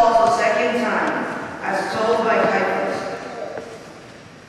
falls a second time, as told by Caiaphas.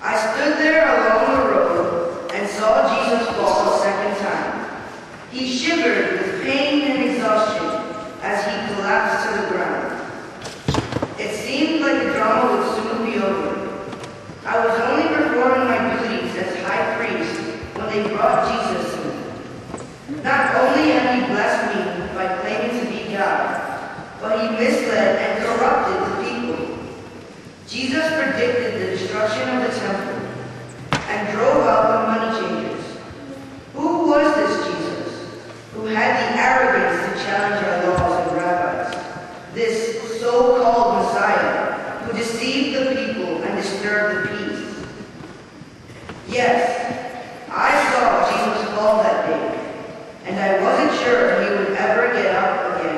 I stood there along the road and saw Jesus fall a second time. He shivered with pain and exhaustion as he collapsed to the ground. It seemed like the drama would soon be over. I was only performing my duties as high priest when they brought Jesus to me. Not only had he blessed me by claiming to be God, but he misled and corrupted the people. Jesus predicted the destruction of the temple and drove out the money changers. Who was this Jesus who had the arrogance to challenge our laws and rabbis? This so-called Messiah who deceived the people and disturbed the peace? Yes, I saw Jesus fall that day, and I wasn't sure he would ever get up again.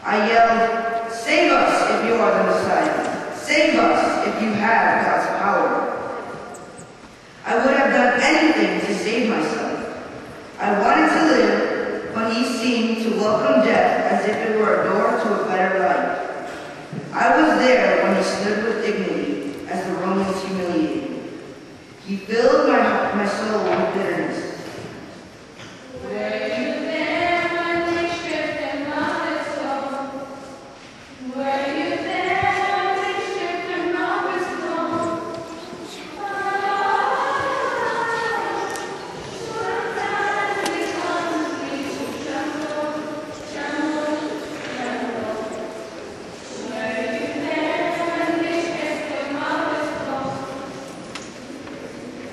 I yelled, "Save us if you are the Messiah. Save us if you have God's power." I would have done anything to save myself, but he seemed to welcome death as if it were a door to a better life. I was there when he stood with dignity as the Romans humiliated him. He filled my soul with bitterness.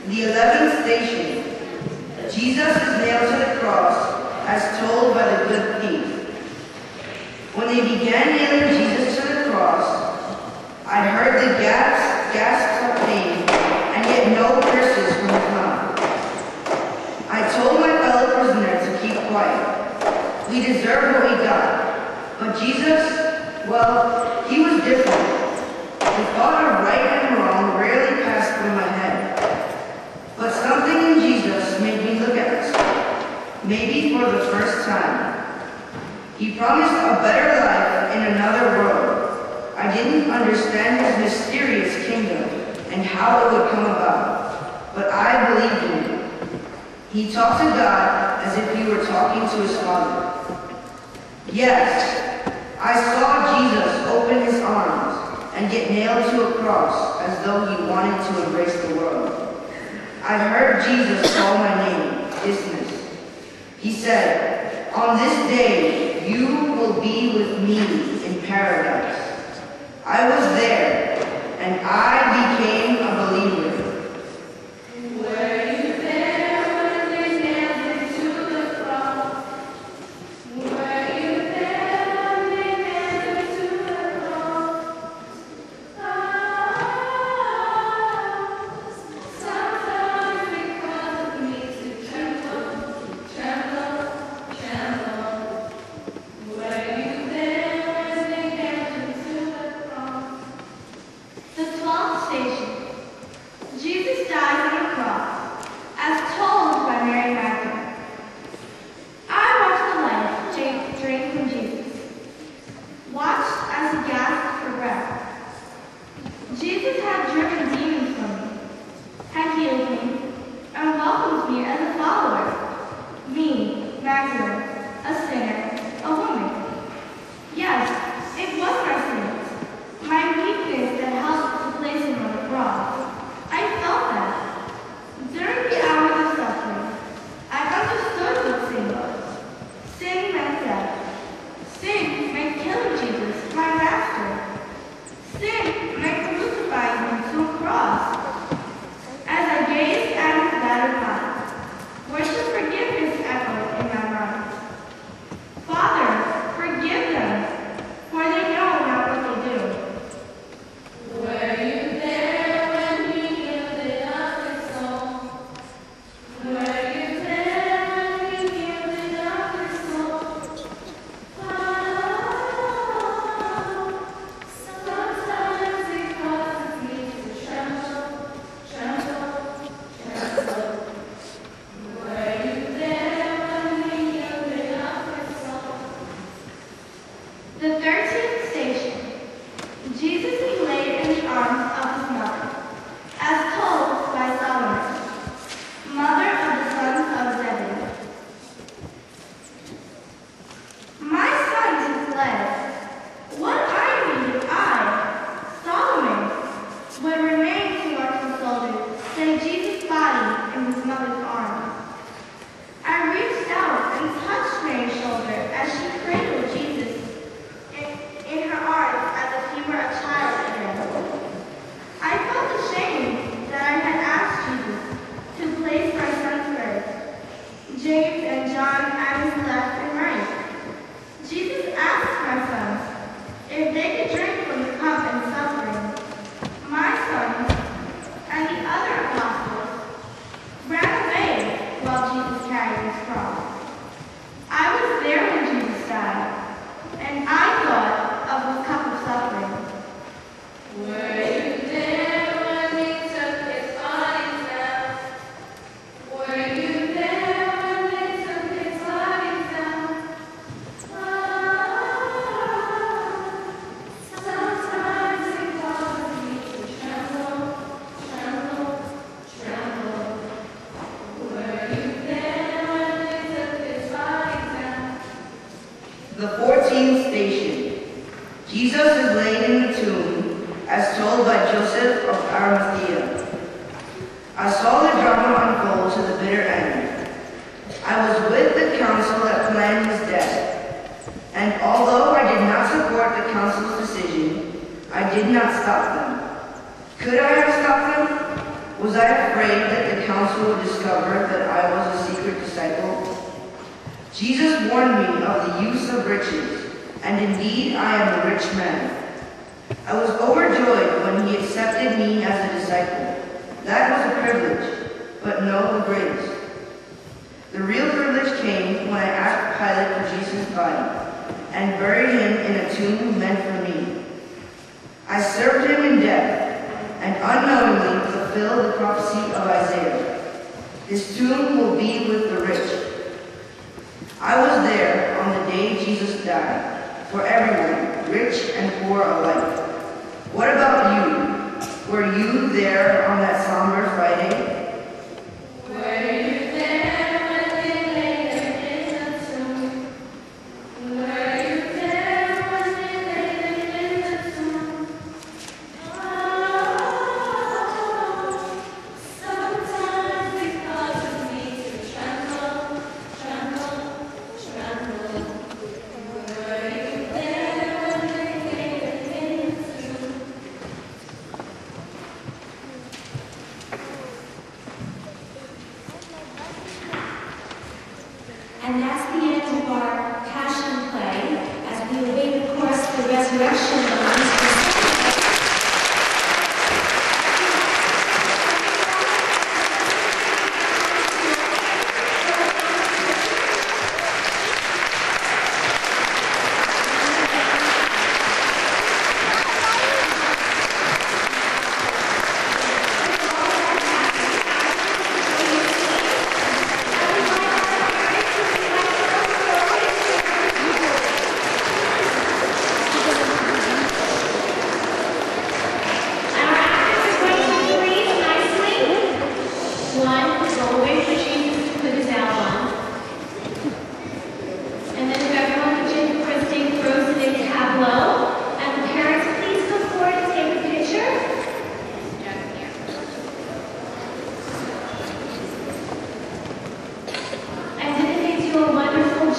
The 11th station. Jesus is nailed to the cross, as told by the good thief. When they began nailing Jesus to the cross, I heard the gasps of pain, and yet no curses from his mouth. I told my fellow prisoner to keep quiet. We deserved what we got. But Jesus, well, he was different. The thought of right and wrong rarely passed through my head. But something in Jesus made me look at myself, maybe for the first time. He promised a better life in another world. I didn't understand his mysterious kingdom and how it would come about, but I believed in him. He talked to God as if he were talking to his Father. Yes, I saw Jesus open his arms and get nailed to a cross as though he wanted to embrace the world. I heard Jesus call my name, Dismas. He said, "On this day, you will be with me in paradise." I was there, and I became a believer. told by Joseph of Arimathea. I saw the drama unfold to the bitter end. I was with the council that planned his death, and although I did not support the council's decision, I did not stop them. Could I have stopped them? Was I afraid that the council would discover that I was a secret disciple? Jesus warned me of the use of riches, and indeed I am a rich man. I was overjoyed when he accepted me as a disciple. That was a privilege, but no the greatest. The real privilege came when I asked Pilate for Jesus' body and buried him in a tomb meant for me. I served him in death and unknowingly fulfilled the prophecy of Isaiah. His tomb will be with the rich. I was there on the day Jesus died, for everyone, rich and poor alike. What about you? Were you there on that somber Friday? And that's the end of our Passion play, as we await, of course, the resurrection of Jesus.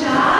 Job.